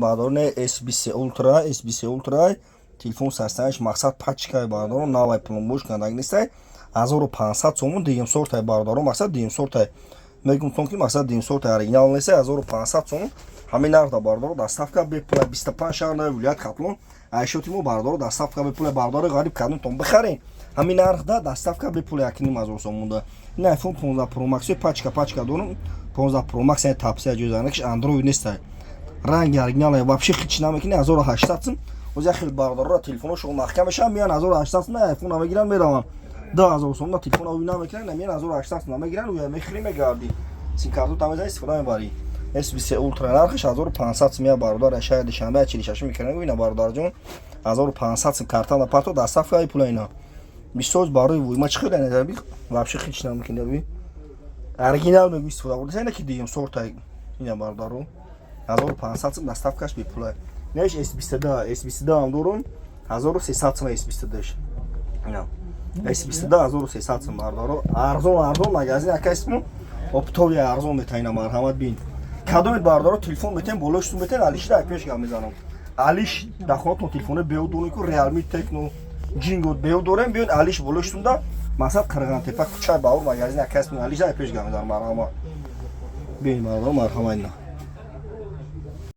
бардор не SBC Ultra, SBC Ultra телефон сарсанаш мақсад пачка бардор навай пломбуш кандаг нистай 1500 сомон дигим сортай бардор мақсад дигим сортай мегум тон ки мақсад дигим сортай оригинал нистай 1500 сомон ҳамин нарх да бардор доставка бепулай 25 шаҳр на вилоят хатлон айшоти мо бардор доставка бепулай бардори ғариб кардон тон бихарин ҳамин нарх да доставка бепулай 1,5 сомон да ин iPhone 15 Pro Max пачка дорум 15 Pro Max ин тапсия ҷӯзанакш Android нистай ранги оригинал вообще хич намекини 1800 сом ӯза хел бардорро телефоношо маҳкам мешаванд миян 1800 сом iPhone мегиранд мераванд 2000 сом телефон овина мекунанд миян 1800 сом мегиранд ӯя мехри мегарди сим карту тамиза истифода мебари SBC Ultra нархш 1500 сом бардор шаҳр душанбе 46 мекунанд ина бардорҷон 1500 сом картана пато доставка пулайна бисёз барои вуйма чиқадар надаби вообще хич намекини би оригинал мегу истифода бурд зайна ки дигим сортай ина бардору 1500 сом доставкаш бепулай неш S22 ам дорум 1300 сом S22 ина S22 1300 сом бардору арзон магазин акасмо оптови арзон метайна марҳамат бин кадомет бардору телефон метен болоштун метен алиш да пеш гам мезанам алиш дахото телефоне беудуни ку Realme Tecno Jingo беудорем биёд алиш болоштунда масад Қирғантепа кучай баур магазин акасмо алиш да пеш гам мезанам марҳамат бин марҳамат ина